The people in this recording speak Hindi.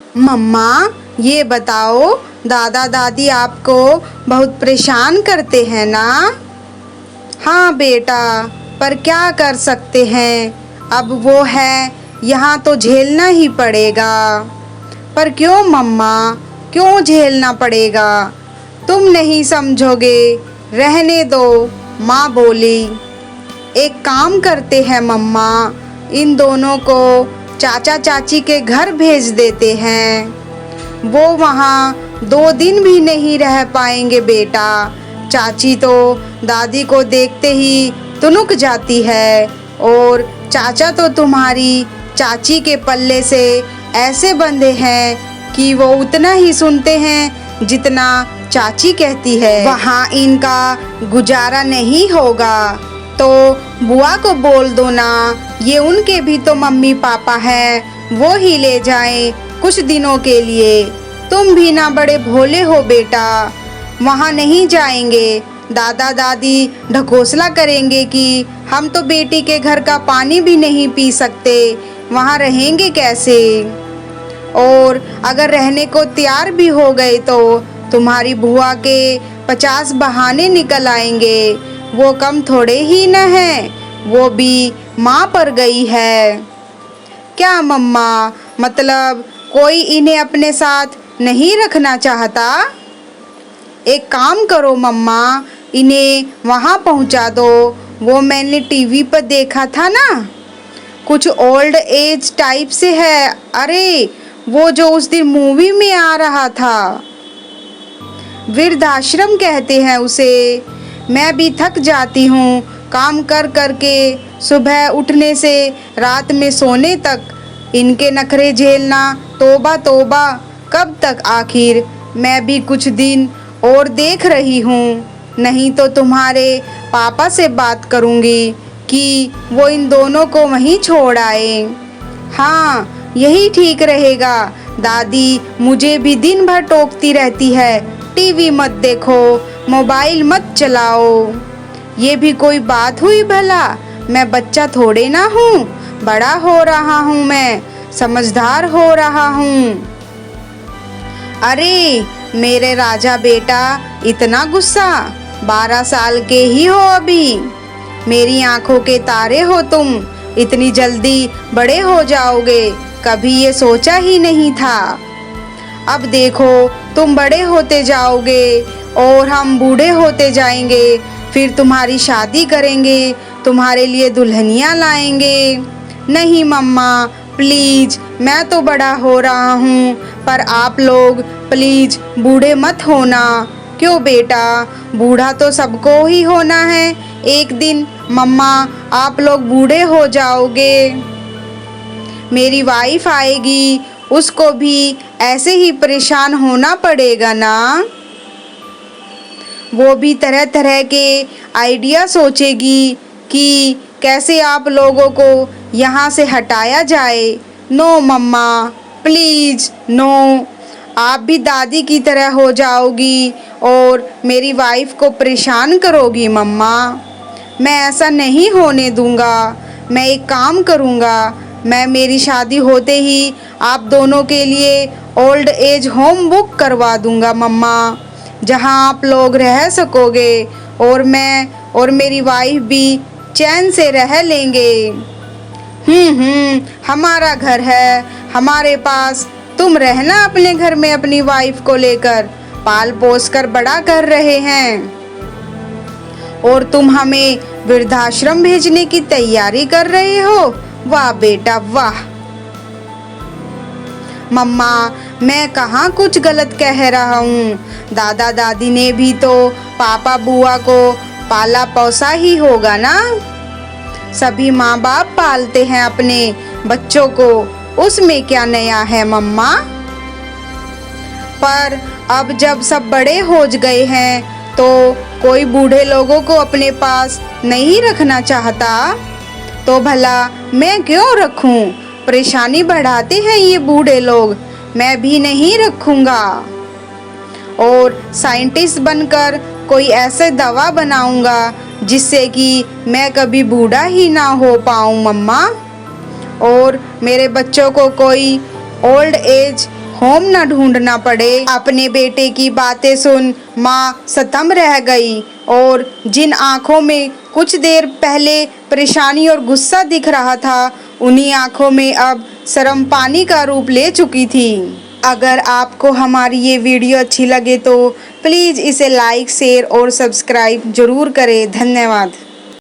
मम्मा, ये बताओ, दादा दादी आपको बहुत परेशान करते हैं ना? हाँ बेटा, पर क्या कर सकते हैं, अब वो है यहाँ तो झेलना ही पड़ेगा। पर क्यों मम्मा, क्यों झेलना पड़ेगा? तुम नहीं समझोगे, रहने दो, माँ बोली। एक काम करते हैं मम्मा, इन दोनों को चाचा चाची के घर भेज देते हैं। वो वहाँ 2 दिन भी नहीं रह पाएंगे बेटा। चाची तो दादी को देखते ही तुनुक जाती है, और चाचा तो तुम्हारी चाची के पल्ले से ऐसे बंधे हैं कि वो उतना ही सुनते हैं जितना चाची कहती है। वहाँ इनका गुजारा नहीं होगा तो बुआ को बोल दो ना, ये उनके भी तो मम्मी पापा हैं, वो ही ले जाएं कुछ दिनों के लिए। तुम भी ना बड़े भोले हो बेटा, वहाँ नहीं जाएंगे। दादा दादी ढकोसला करेंगे कि हम तो बेटी के घर का पानी भी नहीं पी सकते, वहाँ रहेंगे कैसे? और अगर रहने को तैयार भी हो गए तो तुम्हारी बुआ के 50 बहाने निकल आएंगे। वो कम थोड़े ही न है, वो भी माँ पर गई है। क्या मम्मा, मतलब कोई इन्हें अपने साथ नहीं रखना चाहता? एक काम करो मम्मा, इन्हें वहाँ पहुँचा दो। वो मैंने टीवी पर देखा था ना, कुछ ओल्ड एज टाइप से है। अरे वो जो उस दिन मूवी में आ रहा था, वृद्धाश्रम कहते हैं उसे। मैं भी थक जाती हूँ काम कर कर के, सुबह उठने से रात में सोने तक। इनके नखरे झेलना, तोबा तोबा, कब तक आखिर? मैं भी कुछ दिन और देख रही हूँ, नहीं तो तुम्हारे पापा से बात करूँगी कि वो इन दोनों को वहीं छोड़ आए। हाँ, यही ठीक रहेगा। दादी मुझे भी दिन भर टोकती रहती है, टीवी मत देखो, मोबाइल मत चलाओ। ये भी कोई बात हुई भला? मैं बच्चा थोड़े ना हूँ, बड़ा हो रहा हूँ, मैं समझदार हो रहा हूँ। अरे मेरे राजा बेटा, इतना गुस्सा? 12 साल के ही हो अभी, मेरी आंखों के तारे हो तुम। इतनी जल्दी बड़े हो जाओगे, कभी ये सोचा ही नहीं था। अब देखो तुम बड़े होते जाओगे और हम बूढ़े होते जाएंगे, फिर तुम्हारी शादी करेंगे, तुम्हारे लिए दुल्हनियाँ लाएंगे। नहीं मम्मा प्लीज़, मैं तो बड़ा हो रहा हूँ, पर आप लोग प्लीज़ बूढ़े मत होना। क्यों बेटा, बूढ़ा तो सबको ही होना है एक दिन। मम्मा आप लोग बूढ़े हो जाओगे, मेरी वाइफ आएगी, उसको भी ऐसे ही परेशान होना पड़ेगा ना। वो भी तरह तरह के आइडिया सोचेगी कि कैसे आप लोगों को यहाँ से हटाया जाए। नो मम्मा प्लीज़ नो, आप भी दादी की तरह हो जाओगी और मेरी वाइफ को परेशान करोगी। मम्मा मैं ऐसा नहीं होने दूँगा। मैं एक काम करूँगा, मैं मेरी शादी होते ही आप दोनों के लिए ओल्ड एज होम बुक करवा दूँगा मम्मा, जहाँ आप लोग रह सकोगे और मैं और मेरी वाइफ भी चैन से रह लेंगे। हमारा घर है, हमारे पास, तुम रहना अपने घर में अपनी वाइफ को लेकर, पाल पोस कर बड़ा कर रहे हैं और तुम हमें वृद्धाश्रम भेजने की तैयारी कर रहे हो। वाह बेटा वाह। मम्मा मैं कहाँ कुछ गलत कह रहा हूँ, दादा दादी ने भी तो पापा बुआ को पाला पोसा ही होगा ना। सभी माँ बाप पालते हैं अपने बच्चों को, उसमें क्या नया है मम्मा। पर अब जब सब बड़े हो गए हैं तो कोई बूढ़े लोगों को अपने पास नहीं रखना चाहता, तो भला मैं क्यों रखूं? परेशानी बढ़ाते हैं ये बूढ़े लोग, मैं भी नहीं रखूँगा। और साइंटिस्ट बनकर कोई ऐसे दवा बनाऊँगा जिससे कि मैं कभी बूढ़ा ही ना हो पाऊँ मम्मा। और मेरे बच्चों को कोई ओल्ड एज होम न ढूंढना पड़े। अपने बेटे की बातें सुन माँ सतम रह गई और जिन आंखों में कुछ देर पहले परेशानी और गुस्सा दिख रहा था, उन्हीं आंखों में अब शर्म पानी का रूप ले चुकी थी। अगर आपको हमारी ये वीडियो अच्छी लगे तो प्लीज़ इसे लाइक, शेयर और सब्सक्राइब जरूर करें। धन्यवाद।